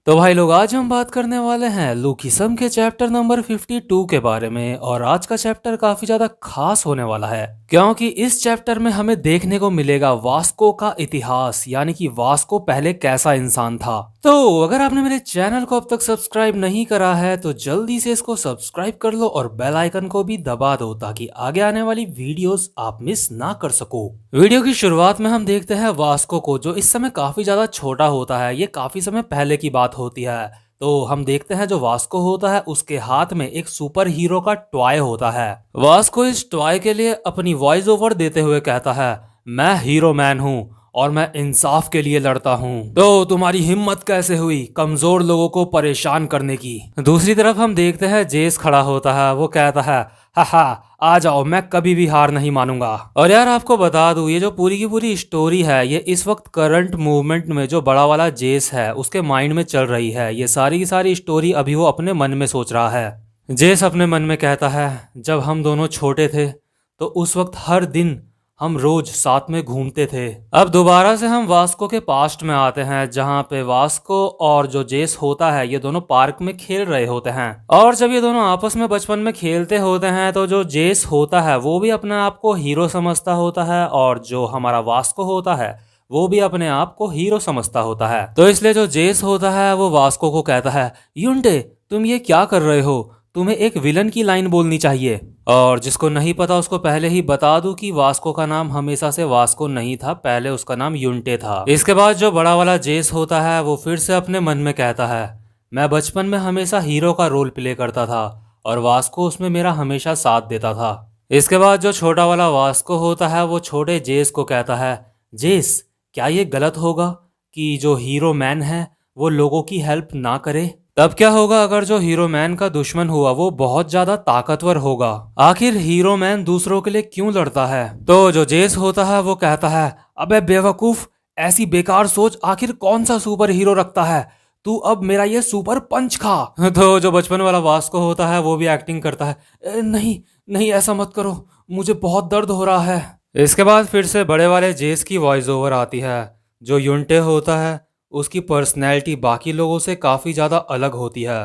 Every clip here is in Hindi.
तो भाई लोग, आज हम बात करने वाले हैं लूकीसम के चैप्टर नंबर 52 के बारे में। और आज का चैप्टर काफी ज्यादा खास होने वाला है क्योंकि इस चैप्टर में हमें देखने को मिलेगा वास्को का इतिहास, यानी कि वास्को पहले कैसा इंसान था। तो अगर आपने मेरे चैनल को अब तक सब्सक्राइब नहीं करा है तो जल्दी से इसको सब्सक्राइब कर लो और बेल आइकन को भी दबा दो ताकि आगे आने वाली वीडियोस आप मिस ना कर सको। वीडियो की शुरुआत में हम देखते हैं वास्को को, जो इस समय काफी ज्यादा छोटा होता है। ये काफी समय पहले की बात होती है। तो हम देखते हैं जो वास्को होता है उसके हाथ में एक सुपर हीरो का टॉय होता है। वास्को इस टॉय के लिए अपनी वॉइस ओवर देते हुए कहता है, मैं हीरो मैन हूँ और मैं इंसाफ के लिए लड़ता हूँ। तो तुम्हारी हिम्मत कैसे हुई कमजोर लोगों को परेशान करने की। दूसरी तरफ हम देखते हैं जेस खड़ा होता है। वो कहता है, हा आ जाओ, मैं कभी भी हार नहीं मानूंगा। और यार आपको बता दूं, ये जो पूरी की पूरी स्टोरी है ये इस वक्त करंट मूवमेंट में जो बड़ा वाला जेस है उसके माइंड में चल रही है। ये सारी की सारी स्टोरी अभी वो अपने मन में सोच रहा है। जेस अपने मन में कहता है, जब हम दोनों छोटे थे तो उस वक्त हर दिन हम रोज साथ में घूमते थे। अब दोबारा से हम वास्को के पास्ट में आते हैं, जहाँ पे वास्को और जो जेस होता है ये दोनों पार्क में खेल रहे होते हैं। और जब ये दोनों आपस में बचपन में खेलते होते हैं तो जो जेस होता है वो भी अपने आप को हीरो समझता होता है और जो हमारा वास्को होता है वो भी अपने आप को हीरो समझता होता है। तो इसलिए जो जेस होता है वो वास्को को कहता है, यूंटे तुम ये क्या कर रहे हो, तुम्हें एक विलन की लाइन बोलनी चाहिए। और जिसको नहीं पता उसको पहले ही बता दूं कि वास्को का नाम हमेशा से वास्को नहीं था, पहले उसका नाम यूंटे था। इसके बाद जो बड़ा वाला जेस होता है वो फिर से अपने मन में कहता है, मैं बचपन में हमेशा हीरो का रोल प्ले करता था और वास्को उसमें मेरा हमेशा साथ देता था। इसके बाद जो छोटा वाला वास्को होता है वो छोटे जेस को कहता है, जेस क्या ये गलत होगा कि जो हीरो मैन है वो लोगों की हेल्प ना करे? तब क्या होगा अगर जो हीरो मैन का दुश्मन हुआ वो बहुत ज्यादा ताकतवर होगा? आखिर हीरो मैन दूसरों के लिए क्यों लड़ता है? तो जो जेस होता है वो कहता है, अबे बेवकूफ, ऐसी बेकार सोच आखिर कौन सा सुपर हीरो रखता है? तू अब मेरा ये सुपर पंच खा। तो जो बचपन वाला वास्को होता है वो भी एक्टिंग करता है, नहीं नहीं ऐसा मत करो, मुझे बहुत दर्द हो रहा है। इसके बाद फिर से बड़े वाले जेस की वॉइस ओवर आती है। जो यूंटे होता है उसकी पर्सनैलिटी बाकी लोगों से काफ़ी ज़्यादा अलग होती है।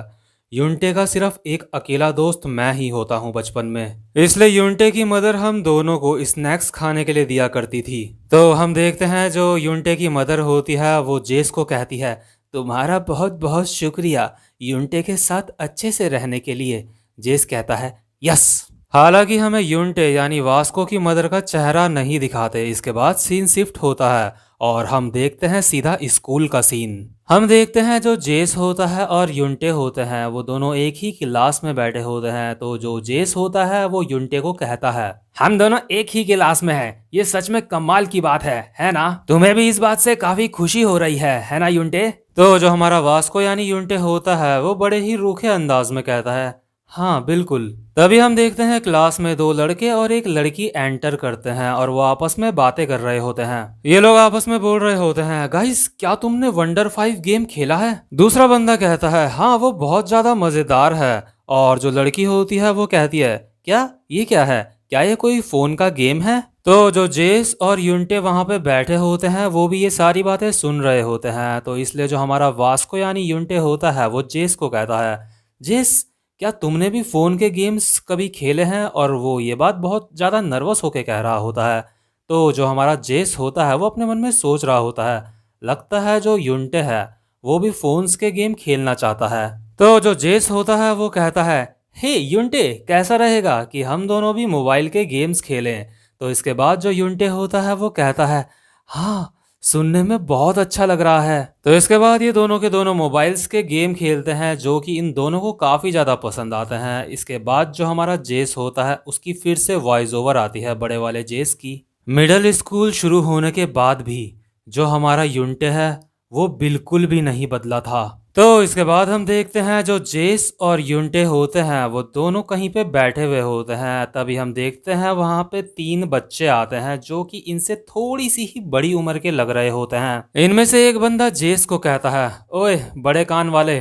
यूंटे का सिर्फ एक अकेला दोस्त मैं ही होता हूँ बचपन में, इसलिए यूंटे की मदर हम दोनों को स्नैक्स खाने के लिए दिया करती थी। तो हम देखते हैं जो यूंटे की मदर होती है वो जेस को कहती है, तुम्हारा बहुत बहुत शुक्रिया यूंटे के साथ अच्छे से रहने के लिए। जेस कहता है, यस। हालांकि हमें यूंटे यानी वास्को की मदर का चेहरा नहीं दिखाते। इसके बाद सीन शिफ्ट होता है और हम देखते हैं सीधा स्कूल का सीन। हम देखते हैं जो जेस होता है और यूंटे होते हैं वो दोनों एक ही क्लास में बैठे होते हैं। तो जो जेस होता है वो यूंटे को कहता है, हम दोनों एक ही क्लास में हैं, ये सच में कमाल की बात है ना? तुम्हें भी इस बात से काफी खुशी हो रही है ना यूंटे? तो जो हमारा वास्को यानी यूंटे होता है वो बड़े ही रूखे अंदाज में कहता है, हाँ बिल्कुल। तभी हम देखते हैं क्लास में दो लड़के और एक लड़की एंटर करते हैं और वो आपस में बातें कर रहे होते हैं। ये लोग आपस में बोल रहे होते हैं, गाइस क्या तुमने वंडर 5 गेम खेला है? दूसरा बंदा कहता है, हाँ वो बहुत ज्यादा मजेदार है। और जो लड़की होती है वो कहती है, क्या ये क्या है, क्या ये कोई फोन का गेम है? तो जो जेस और यूंटे वहां पे बैठे होते हैं वो भी ये सारी बातें सुन रहे होते हैं। तो इसलिए जो हमारा वास्को यानी यूंटे होता है वो जेस को कहता है, जेस क्या तुमने भी फोन के गेम्स कभी खेले हैं? और वो ये बात बहुत ज़्यादा नर्वस होके कह रहा होता है। तो जो हमारा जेस होता है वो अपने मन में सोच रहा होता है, लगता है जो यूंटे है वो भी फोन्स के गेम खेलना चाहता है। तो जो जेस होता है वो कहता है, हे यूंटे कैसा रहेगा कि हम दोनों भी मोबाइल के गेम्स खेलें? तो इसके बाद जो यूंटे होता है वो कहता है, हाँ सुनने में बहुत अच्छा लग रहा है। तो इसके बाद ये दोनों के दोनों मोबाइल्स के गेम खेलते हैं जो कि इन दोनों को काफ़ी ज़्यादा पसंद आते हैं। इसके बाद जो हमारा जेस होता है उसकी फिर से वॉइस ओवर आती है बड़े वाले जेस की। मिडिल स्कूल शुरू होने के बाद भी जो हमारा यूंटे है वो बिल्कुल भी नहीं बदला था। तो इसके बाद हम देखते हैं जो जेस और यूंटे होते हैं वो दोनों कहीं पे बैठे हुए होते हैं। तभी हम देखते हैं वहां पे तीन बच्चे आते हैं जो कि इनसे थोड़ी सी ही बड़ी उम्र के लग रहे होते हैं। इनमें से एक बंदा जेस को कहता है, ओए बड़े कान वाले,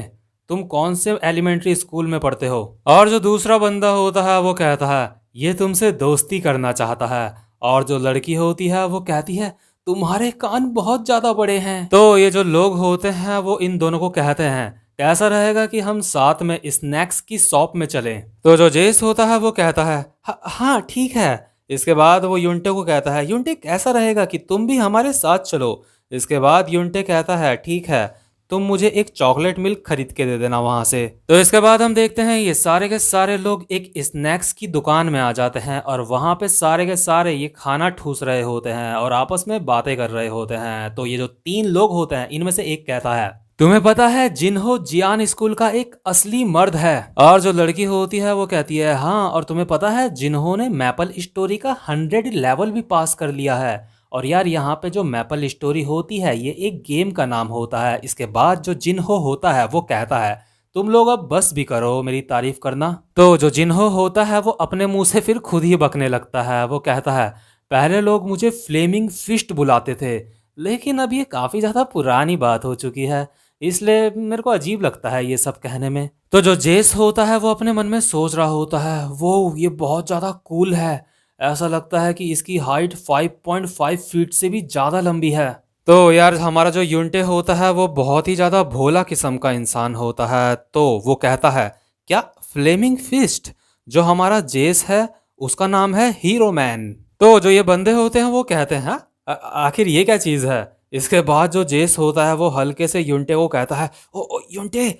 तुम कौन से एलिमेंट्री स्कूल में पढ़ते हो? और जो दूसरा बंदा होता है वो कहता है, ये तुमसे दोस्ती करना चाहता है। और जो लड़की होती है वो कहती है, तुम्हारे कान बहुत ज्यादा बड़े हैं। तो ये जो लोग होते हैं वो इन दोनों को कहते हैं कैसा रहेगा कि हम साथ में स्नैक्स की शॉप में चलें। तो जो जेस होता है वो कहता है हाँ ठीक है। इसके बाद वो यूंटे को कहता है यूंटे कैसा रहेगा कि तुम भी हमारे साथ चलो। इसके बाद यूंटे कहता है ठीक है, तुम मुझे एक चॉकलेट मिल्क खरीद के दे देना वहां से। तो इसके बाद हम देखते हैं ये सारे के सारे लोग एक स्नैक्स की दुकान में आ जाते हैं और वहां पे सारे के सारे ये खाना ठूस रहे होते हैं और आपस में बातें कर रहे होते हैं। तो ये जो तीन लोग होते हैं इनमें से एक कहता है तुम्हें पता है जिन्हो जियान स्कूल का एक असली मर्द है। और जो लड़की होती है वो कहती है हाँ, और तुम्हें पता है जिन्होंने मैपल स्टोरी का 100 लेवल भी पास कर लिया है। और यार यहाँ पे जो मैपल स्टोरी होती है ये एक गेम का नाम होता है। इसके बाद जो जिन्हो होता है वो कहता है तुम लोग अब बस भी करो मेरी तारीफ करना। तो जो जिन्हो होता है वो अपने मुंह से फिर खुद ही बकने लगता है। वो कहता है पहले लोग मुझे फ्लेमिंग फिस्ट बुलाते थे, लेकिन अब ये काफी ज्यादा पुरानी बात हो चुकी है, इसलिए मेरे को अजीब लगता है ये सब कहने में। तो जो जेस होता है वो अपने मन में सोच रहा होता है वो ये बहुत ज्यादा कूल है, ऐसा लगता है कि इसकी हाइट 5.5 फीट से भी ज्यादा लंबी है। तो यार हमारा जो यूंटे होता है वो बहुत ही ज्यादा भोला किस्म का इंसान होता है। तो वो कहता है क्या फ्लेमिंग फिस्ट? जो हमारा जेस है उसका नाम है हीरो मैन। तो जो ये बंदे होते हैं वो कहते हैं "हाँ? आखिर ये क्या चीज है?" इसके बाद जो जेस होता है वो हल्के से यूंटे को कहता है ओ यूंटे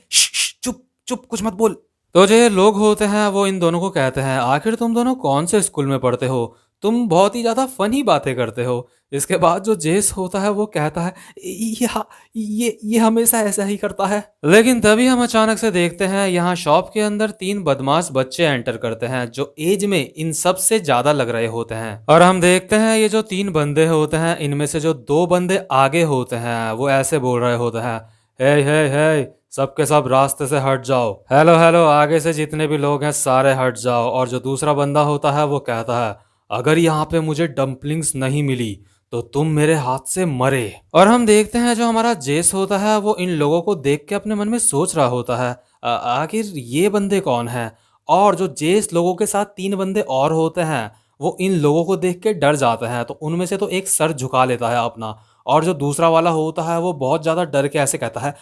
चुप चुप कुछ मत बोल। तो जो ये लोग होते हैं वो इन दोनों को कहते हैं आखिर तुम दोनों कौन से स्कूल में पढ़ते हो, तुम बहुत ही ज्यादा फनी बातें करते हो। इसके बाद जो जेस होता है वो कहता है ये हमेशा ऐसा ही करता है। लेकिन तभी हम अचानक से देखते हैं यहाँ शॉप के अंदर तीन बदमाश बच्चे एंटर करते हैं जो एज में इन सब से ज्यादा लग रहे होते हैं। और हम देखते हैं ये जो तीन बंदे होते हैं इनमें से जो दो बंदे आगे होते हैं वो ऐसे बोल रहे होते हैं हे हे हे सबके सब रास्ते से हट जाओ, हेलो हेलो आगे से जितने भी लोग हैं सारे हट जाओ। और जो दूसरा बंदा होता है वो कहता है अगर यहाँ पे मुझे डम्पलिंग्स नहीं मिली तो तुम मेरे हाथ से मरे। और हम देखते हैं जो हमारा जेस होता है वो इन लोगों को देख के अपने मन में सोच रहा होता है आखिर ये बंदे कौन हैं। और जो जेस लोगों के साथ तीन बंदे और होते हैं वो इन लोगों को देख के डर जाते हैं। तो उनमें से तो एक सर झुका लेता है अपना, और जो दूसरा वाला होता है वो बहुत ज्यादा डर के ऐसे कहता है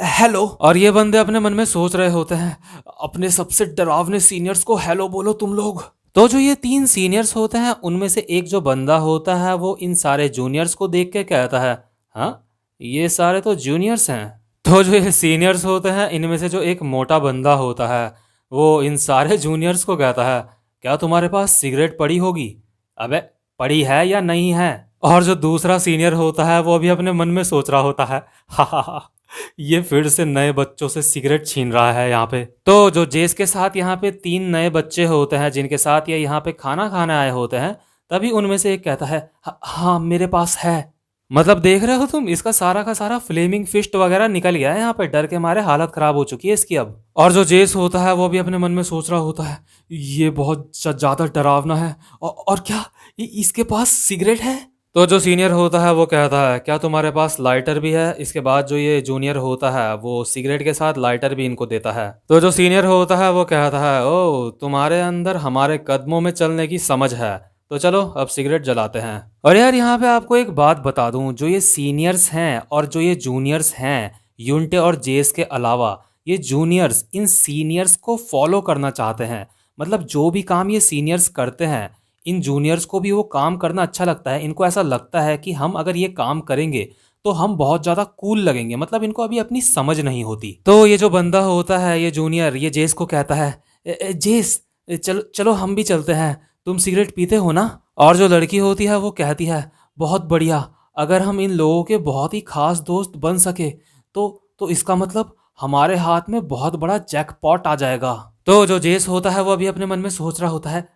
हेलो। और ये बंदे अपने मन में सोच रहे होते हैं अपने सबसे डरावने सीनियर्स को हेलो बोलो तुम लोग। तो जो ये तीन सीनियर्स होते हैं उनमें से एक जो बंदा होता है वो इन सारे जूनियर्स को देख के कहता है हाँ ये सारे तो जूनियर्स हैं। तो जो ये सीनियर्स होते हैं इनमें से जो एक मोटा बंदा होता है वो इन सारे जूनियर्स को कहता है क्या तुम्हारे पास सिगरेट पड़ी होगी? अबे पड़ी है या नहीं है? और जो दूसरा सीनियर होता है वो भी अपने मन में सोच रहा होता है हा ये फिर से नए बच्चों से सिगरेट छीन रहा है यहाँ पे। तो जो जेस के साथ यहाँ पे तीन नए बच्चे होते हैं जिनके साथ ये यहाँ पे खाना खाने आए होते हैं, तभी उनमें से एक कहता है हाँ मेरे पास है। मतलब देख रहे हो तुम इसका सारा का सारा फ्लेमिंग फिस्ट वगैरह निकल गया है यहाँ पे, डर के मारे हालत खराब हो चुकी है इसकी अब। और जो जेस होता है वो भी अपने मन में सोच रहा होता है ये बहुत ज्यादा डरावना है और क्या इसके पास सिगरेट है? तो जो सीनियर होता है वो कहता है क्या तुम्हारे पास लाइटर भी है? इसके बाद जो ये जूनियर होता है वो सिगरेट के साथ लाइटर भी इनको देता है। तो जो सीनियर होता है वो कहता है ओ तुम्हारे अंदर हमारे कदमों में चलने की समझ है, तो चलो अब सिगरेट जलाते हैं। और यार यहाँ पे आपको एक बात बता दूं, जो ये सीनियर्स हैं और जो ये जूनियर्स हैं यूंटे और जेस के अलावा, ये जूनियर्स इन सीनियर्स को फॉलो करना चाहते हैं। मतलब जो भी काम ये सीनियर्स करते हैं इन जूनियर्स को भी वो काम करना अच्छा लगता है। इनको ऐसा लगता है कि हम अगर ये काम करेंगे तो हम बहुत ज्यादा कूल लगेंगे। मतलब इनको अभी अपनी समझ नहीं होती। तो ये जो बंदा होता है ये जूनियर ये जेस को कहता है जेस चलो चलो हम भी चलते हैं, तुम सिगरेट पीते हो ना? और जो लड़की होती है वो कहती है बहुत बढ़िया, अगर हम इन लोगों के बहुत ही खास दोस्त बन सके तो इसका मतलब हमारे हाथ में बहुत बड़ा जैकपॉट आ जाएगा। तो जो जेस होता है वो अभी अपने मन में सोच रहा होता है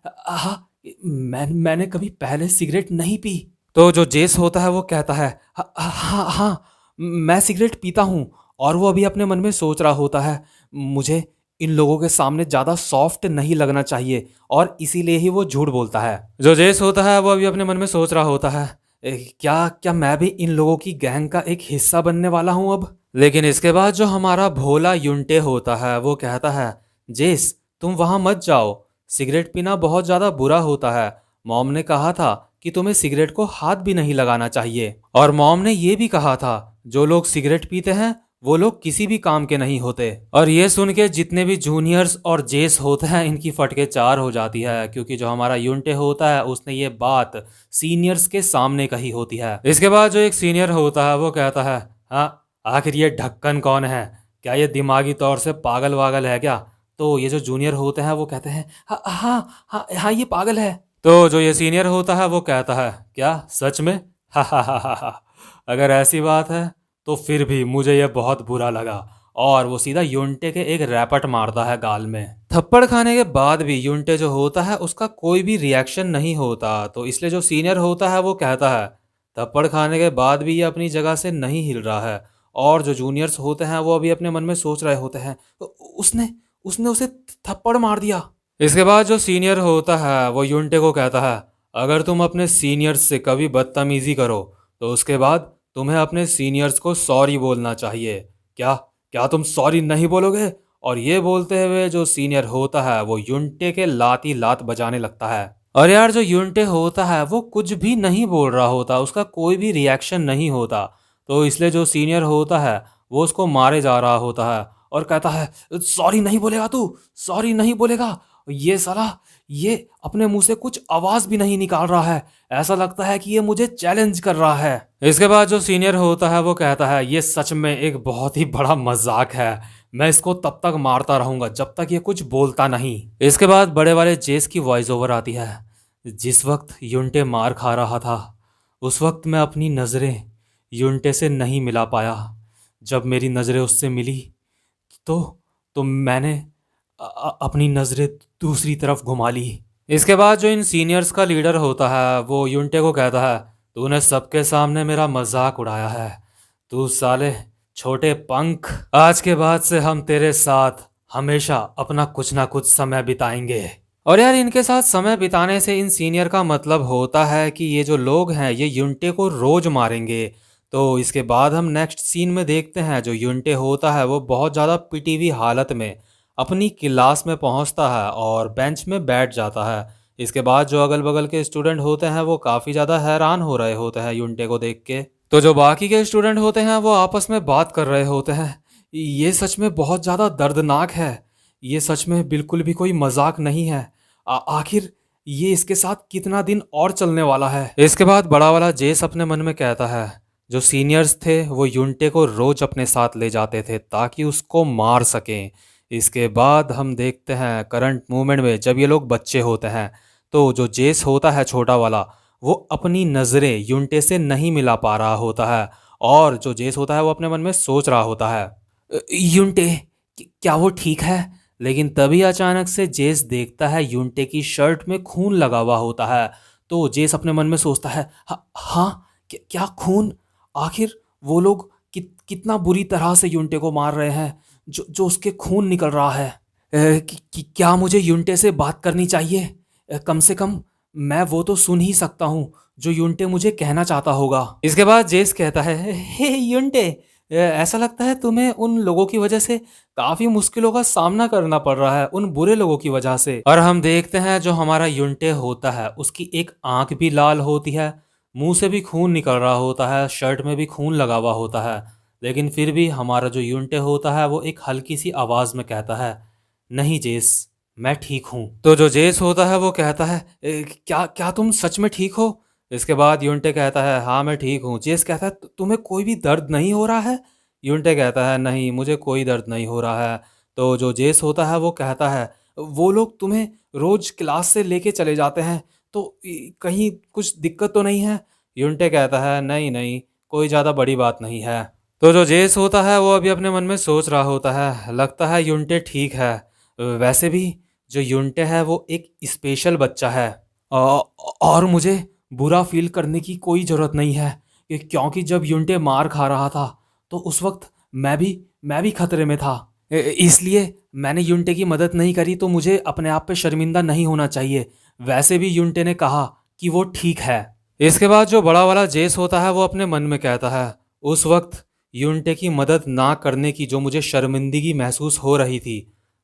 मैंने कभी पहले सिगरेट नहीं पी। तो जो जेस होता है वो कहता है हाँ हाँ मैं सिगरेट पीता हूँ। और वो अभी अपने मन में सोच रहा होता है मुझे इन लोगों के सामने ज्यादा सॉफ्ट नहीं लगना चाहिए, और इसीलिए ही वो झूठ बोलता है। जो जेस होता है वो अभी अपने मन में सोच रहा होता है क्या क्या मैं भी इन लोगों की गैंग का एक हिस्सा बनने वाला हूँ अब? लेकिन इसके बाद जो हमारा भोला यूंटे होता है वो कहता है जेस तुम वहां मत जाओ, सिगरेट पीना बहुत ज्यादा बुरा होता है। मॉम ने कहा था कि तुम्हें सिगरेट को हाथ भी नहीं लगाना चाहिए। और मॉम ने ये भी कहा था जो लोग सिगरेट पीते हैं वो लोग किसी भी काम के नहीं होते। और ये सुन के जितने भी जूनियर्स और जेस होते हैं इनकी फटके चार हो जाती है, क्योंकि जो हमारा यूनटे होता है उसने ये बात सीनियर्स के सामने कही होती है। इसके बाद जो एक सीनियर होता है वो कहता है, हाँ आखिर ये ढक्कन कौन है, क्या ये दिमागी तौर से पागल वागल है क्या? तो ये जो जूनियर होते हैं वो कहते हैं, हाँ हाँ हाँ हाँ ये पागल है। तो जो ये सीनियर होता है वो कहता है, क्या सच में? हा हा हा हा हा। अगर ऐसी बात है तो फिर भी मुझे यह बहुत बुरा लगा। और वो सीधा यूनटे के एक रैपट मारता है गाल में। थप्पड़ खाने के बाद भी यूनटे जो होता है उसका कोई भी रिएक्शन नहीं होता, तो इसलिए जो सीनियर होता है वो कहता है, थप्पड़ खाने के बाद भी ये अपनी जगह से नहीं हिल रहा है। और जो जूनियर्स होते हैं वो अभी अपने मन में सोच रहे होते हैं, उसने उसने उसे थप्पड़ मार दिया। इसके बाद जो सीनियर होता है वो यूनटे को कहता है, अगर तुम अपने सीनियर्स से कभी बदतमीजी करो तो उसके बाद तुम्हें अपने सीनियर्स को सॉरी बोलना चाहिए। क्या क्या तुम सॉरी नहीं बोलोगे? और ये बोलते हुए जो सीनियर होता है वो यूनटे के लात ही लात बजाने लगता है। और यार जो यूनटे होता है वो कुछ भी नहीं बोल रहा होता, उसका कोई भी रिएक्शन नहीं होता। तो इसलिए जो सीनियर होता है वो उसको मारे जा रहा होता है और कहता है, सॉरी नहीं बोलेगा तू, सॉरी नहीं बोलेगा? ये साला ये अपने मुंह से कुछ आवाज भी नहीं निकाल रहा है, ऐसा लगता है कि ये मुझे चैलेंज कर रहा है। इसके बाद जो सीनियर होता है वो कहता है, ये सच में एक बहुत ही बड़ा मजाक है, मैं इसको तब तक मारता रहूंगा जब तक ये कुछ बोलता नहीं। इसके बाद बड़े वाले जेस की वॉइस ओवर आती है, जिस वक्त यूनटे मार खा रहा था उस वक्त मैं अपनी नज़रें यूनटे से नहीं मिला पाया। जब मेरी नज़रें उससे मिली तो मैंने अपनी नज़रें दूसरी तरफ घुमा ली। इसके बाद जो इन सीनियर्स का लीडर होता है वो यूनटे को कहता है, तूने सबके सामने मेरा मजाक उड़ाया है, तू साले छोटे पंख, आज के बाद से हम तेरे साथ हमेशा अपना कुछ ना कुछ समय बिताएंगे। और यार इनके साथ समय बिताने से इन सीनियर का मतलब होता है कि ये जो लोग हैं ये यूनटे को रोज मारेंगे। तो इसके बाद हम नेक्स्ट सीन में देखते हैं जो यूनटे होता है वो बहुत ज़्यादा पिटी हुई हालत में अपनी क्लास में पहुंचता है और बेंच में बैठ जाता है। इसके बाद जो अगल बगल के स्टूडेंट होते हैं वो काफ़ी ज़्यादा हैरान हो रहे होते हैं यूनटे को देख के। तो जो बाकी के स्टूडेंट होते हैं वो आपस में बात कर रहे होते हैं, ये सच में बहुत ज़्यादा दर्दनाक है, ये सच में बिल्कुल भी कोई मजाक नहीं है। आखिर ये इसके साथ कितना दिन और चलने वाला है? इसके बाद बड़ा वाला जेस अपने मन में कहता है, जो सीनियर्स थे वो यूनटे को रोज अपने साथ ले जाते थे ताकि उसको मार सकें। इसके बाद हम देखते हैं करंट मूवमेंट में जब ये लोग बच्चे होते हैं तो जो जेस होता है छोटा वाला वो अपनी नज़रें यूनटे से नहीं मिला पा रहा होता है। और जो जेस होता है वो अपने मन में सोच रहा होता है, यूनटे क्या वो ठीक है? लेकिन तभी अचानक से जेस देखता है यूनटे की शर्ट में खून लगा हुआ होता है। तो जेस अपने मन में सोचता है, हाँ क्या खून? आखिर वो लोग कितना बुरी तरह से यूनटे को मार रहे हैं जो उसके खून निकल रहा है। क्या मुझे यूनटे से बात करनी चाहिए? कम से कम मैं वो तो सुन ही सकता हूँ जो यूनटे मुझे कहना चाहता होगा। इसके बाद जेस कहता है, हे यूनटे, ऐसा लगता है तुम्हें उन लोगों की वजह से काफी मुश्किलों का सामना करना पड़ रहा है, उन बुरे लोगों की वजह से। और हम देखते हैं जो हमारा यूनटे होता है उसकी एक आंख भी लाल होती है, मुंह से भी खून निकल रहा होता है, शर्ट में भी खून लगा हुआ होता है। लेकिन फिर भी हमारा जो यूनटे होता है वो एक हल्की सी आवाज़ में कहता है, नहीं जेस, मैं ठीक हूँ। तो जो जेस होता है वो कहता है, क्या क्या तुम सच में ठीक हो? इसके बाद यूनटे कहता है, हाँ मैं ठीक हूँ। जेस कहता है, तुम्हें कोई भी दर्द नहीं हो रहा है? यूनटे कहता है, नहीं मुझे कोई दर्द नहीं हो रहा है। तो जो जेस होता है वो कहता है, वो लोग तुम्हें रोज क्लास से लेके चले जाते हैं तो कहीं कुछ दिक्कत तो नहीं है? यूनटे कहता है, नहीं नहीं, कोई ज़्यादा बड़ी बात नहीं है। तो जो जेस होता है वो अभी अपने मन में सोच रहा होता है, लगता है यूनटे ठीक है। वैसे भी जो यूनटे है वो एक स्पेशल बच्चा है और मुझे बुरा फील करने की कोई ज़रूरत नहीं है क्योंकि जब यूनटे मार खा रहा था तो उस वक्त मैं भी खतरे में था, इसलिए मैंने यूनटे की मदद नहीं करी, तो मुझे अपने आप पे शर्मिंदा नहीं होना चाहिए। वैसे भी यूनटे ने कहा कि वो ठीक है। इसके बाद जो बड़ा वाला जेस होता है वो अपने मन में कहता है, उस वक्त यूनटे की मदद ना करने की जो मुझे शर्मिंदगी महसूस हो रही थी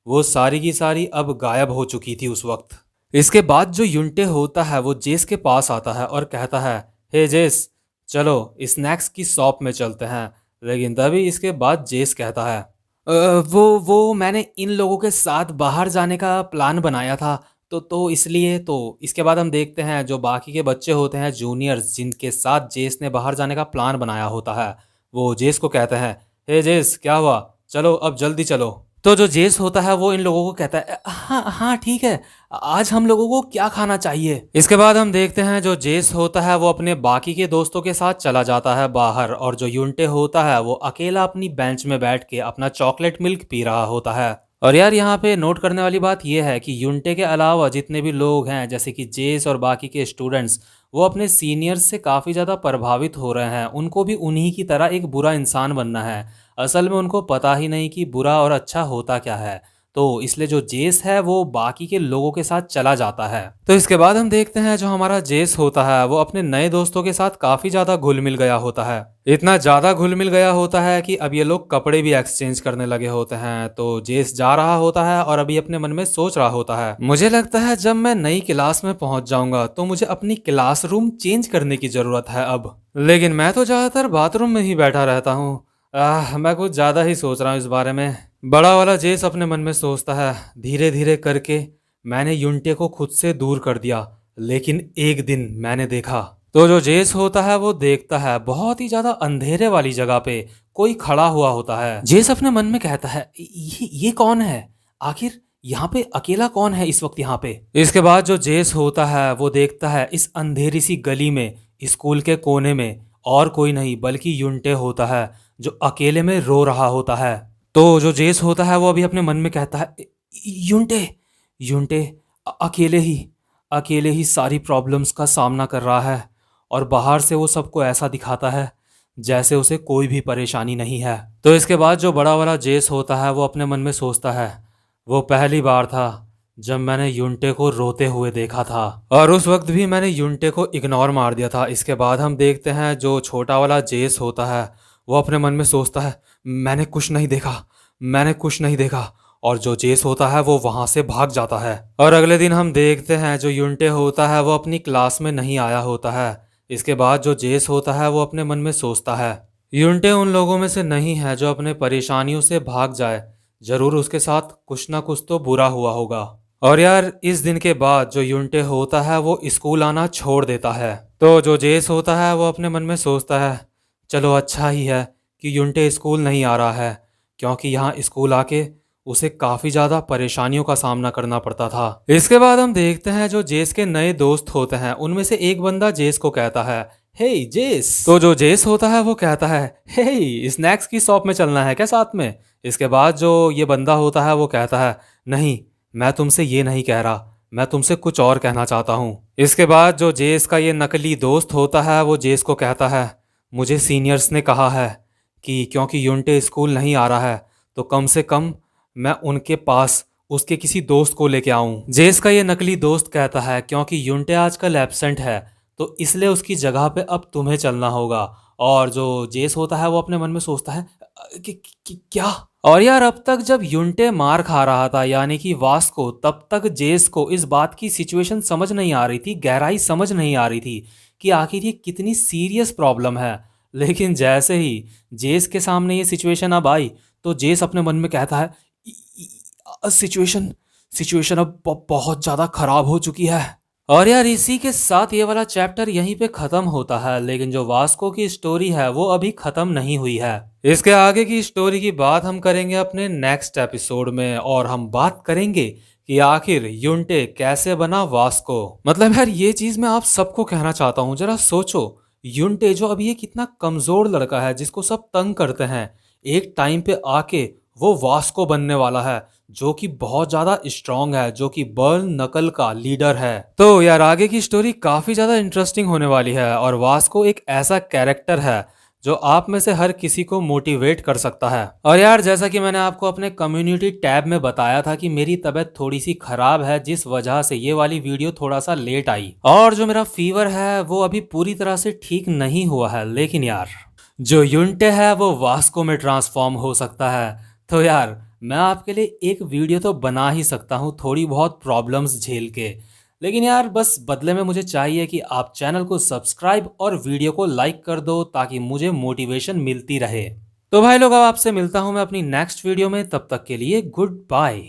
वो सारी की सारी अब गायब हो चुकी थी उस वक्त। इसके बाद जो युंटे होता है वो जेस के पास आता है और कहता है, हे जेस, चलो स्नैक्स की शॉप में चलते हैं। लेकिन तभी इसके बाद जेस कहता है, वो मैंने इन लोगों के साथ बाहर जाने का प्लान बनाया था, तो इसलिए तो इसके बाद हम देखते हैं जो बाकी के बच्चे होते हैं जूनियर्स जिनके साथ जेस ने बाहर जाने का प्लान बनाया होता है, वो जेस को कहते हैं, हे जेस क्या हुआ, चलो अब जल्दी चलो। तो जो जेस होता है वो इन लोगों को कहता है, हाँ हाँ ठीक है, आज हम लोगों को क्या खाना चाहिए। इसके बाद हम देखते हैं जो जेस होता है वो अपने बाकी के दोस्तों के साथ चला जाता है बाहर, और जो युंटे होता है वो अकेला अपनी बेंच में बैठ के अपना चॉकलेट मिल्क पी रहा होता है। और यार यहाँ पे नोट करने वाली बात यह है कि युंटे के अलावा जितने भी लोग हैं जैसे कि जेस और बाकी के स्टूडेंट्स, वो अपने सीनियर्स से काफ़ी ज़्यादा प्रभावित हो रहे हैं। उनको भी उन्हीं की तरह एक बुरा इंसान बनना है। असल में उनको पता ही नहीं कि बुरा और अच्छा होता क्या है। तो इसलिए जो जेस है वो बाकी के लोगों के साथ चला जाता है। तो इसके बाद हम देखते हैं जो हमारा जेस होता है वो अपने नए दोस्तों के साथ काफ़ी ज़्यादा घुल मिल गया होता है। इतना ज़्यादा घुल मिल गया होता है कि अब ये लोग कपड़े भी एक्सचेंज करने लगे होते हैं। तो जेस जा रहा होता है और अभी अपने मन में सोच रहा होता है, मुझे लगता है जब मैं नई क्लास में पहुंच जाऊंगा तो मुझे अपनी क्लासरूम चेंज करने की ज़रूरत है अब। लेकिन मैं तो ज़्यादातर बाथरूम में ही बैठा रहता हूँ। मैं कुछ ज़्यादा ही सोच रहा हूँ इस बारे में। बड़ा वाला जेस अपने मन में सोचता है, धीरे धीरे करके मैंने युंटे को खुद से दूर कर दिया, लेकिन एक दिन मैंने देखा। तो जो जेस होता है वो देखता है बहुत ही ज्यादा अंधेरे वाली जगह पे कोई खड़ा हुआ होता है। जेस अपने मन में कहता है, ये कौन है, आखिर यहाँ पे अकेला कौन है इस वक्त यहाँ पे। इसके बाद जो जेस होता है वो देखता है इस अंधेरी सी गली में स्कूल के कोने में और कोई नहीं बल्कि युंटे होता है जो अकेले में रो रहा होता है। तो जो जेस होता है वो अभी अपने मन में कहता है, यूंटे यूंटे अकेले ही सारी प्रॉब्लम्स का सामना कर रहा है, और बाहर से वो सबको ऐसा दिखाता है जैसे उसे कोई भी परेशानी नहीं है। तो इसके बाद जो बड़ा वाला जेस होता है वो अपने मन में सोचता है, वो पहली बार था जब मैंने यूंटे को रोते हुए देखा था, और उस वक्त भी मैंने यूंटे को इग्नोर मार दिया था। इसके बाद हम देखते हैं जो छोटा वाला जेस होता है वो अपने मन में सोचता है, मैंने कुछ नहीं देखा, और जो जेस होता है वो वहां से भाग जाता है। और अगले दिन हम देखते हैं जो युंटे होता है वो अपनी क्लास में नहीं आया होता है। इसके बाद जो जेस होता है वो अपने मन में सोचता है, युंटे उन लोगों में से नहीं है जो अपने परेशानियों से भाग जाए, जरूर उसके साथ कुछ ना कुछ तो बुरा हुआ होगा। और यार इस दिन के बाद जो युंटे होता है वो स्कूल आना छोड़ देता है। तो जो जेस होता है वो अपने मन में सोचता है, चलो अच्छा ही है कि युंटे स्कूल नहीं आ रहा है, क्योंकि यहाँ स्कूल आके उसे काफ़ी ज़्यादा परेशानियों का सामना करना पड़ता था। इसके बाद हम देखते हैं जो जेस के नए दोस्त होते हैं उनमें से एक बंदा जेस को कहता है, हे जेस। तो जो जेस होता है वो कहता है, हे स्नैक्स की शॉप में चलना है क्या साथ में। इसके बाद जो ये बंदा होता है वो कहता है, नहीं मैं तुमसे ये नहीं कह रहा, मैं तुमसे कुछ और कहना चाहता हूँ। इसके बाद जो जेस का ये नकली दोस्त होता है वो जेस को कहता है, मुझे सीनियर्स ने कहा है कि क्योंकि युंटे स्कूल नहीं आ रहा है तो कम से कम मैं उनके पास उसके किसी दोस्त को लेके आऊं। जेस का ये नकली दोस्त कहता है, क्योंकि युंटे आजकल एब्सेंट है तो इसलिए उसकी जगह पे अब तुम्हें चलना होगा। और जो जेस होता है वो अपने मन में सोचता है, क्या। और यार अब तक जब युंटे मार खा रहा था यानी कि वास्को, तब तक जेस को इस बात की सिचुएशन समझ नहीं आ रही थी, गहराई समझ नहीं आ रही थी कि आखिर ये कितनी सीरियस प्रॉब्लम है। लेकिन जैसे ही जेस के सामने ये सिचुएशन अब आई तो जेस अपने मन में कहता है, सिचुएशन सिचुएशन अब बहुत ज़्यादा खराब हो चुकी है। और यार इसी के साथ ये वाला चैप्टर यहीं पे ख़त्म होता है, लेकिन जो वास्को की स्टोरी है वो अभी ख़त्म नहीं हुई है। इसके आगे की स्टोरी की बात हम करेंगे अपने नेक्स्ट एपिसोड में, और हम बात करेंगे कि आखिर युंटे कैसे बना वास्को। मतलब यार ये चीज़ मैं आप सबको कहना चाहता हूँ, जरा सोचो, युंटे जो अभी ये कितना कमज़ोर लड़का है जिसको सब तंग करते हैं, एक टाइम पे आके वो वास्को बनने वाला है जो कि बहुत ज्यादा स्ट्रांग है, जो कि बर्न नकल का लीडर है। तो यार आगे की स्टोरी काफी ज्यादा इंटरेस्टिंग होने वाली है, और वास्को एक ऐसा कैरेक्टर है जो आप में से हर किसी को मोटिवेट कर सकता है। और यार जैसा कि मैंने आपको अपने कम्युनिटी टैब में बताया था कि मेरी तबीयत थोड़ी सी खराब है, जिस वजह से ये वाली वीडियो थोड़ा सा लेट आई, और जो मेरा फीवर है वो अभी पूरी तरह से ठीक नहीं हुआ है। लेकिन यार जो युंटे है वो वास्को में ट्रांसफॉर्म हो सकता है। तो यार मैं आपके लिए एक वीडियो तो बना ही सकता हूँ थोड़ी बहुत प्रॉब्लम्स झेल के, लेकिन यार बस बदले में मुझे चाहिए कि आप चैनल को सब्सक्राइब और वीडियो को लाइक कर दो ताकि मुझे मोटिवेशन मिलती रहे। तो भाई लोग अब आपसे मिलता हूं मैं अपनी नेक्स्ट वीडियो में, तब तक के लिए गुड बाय।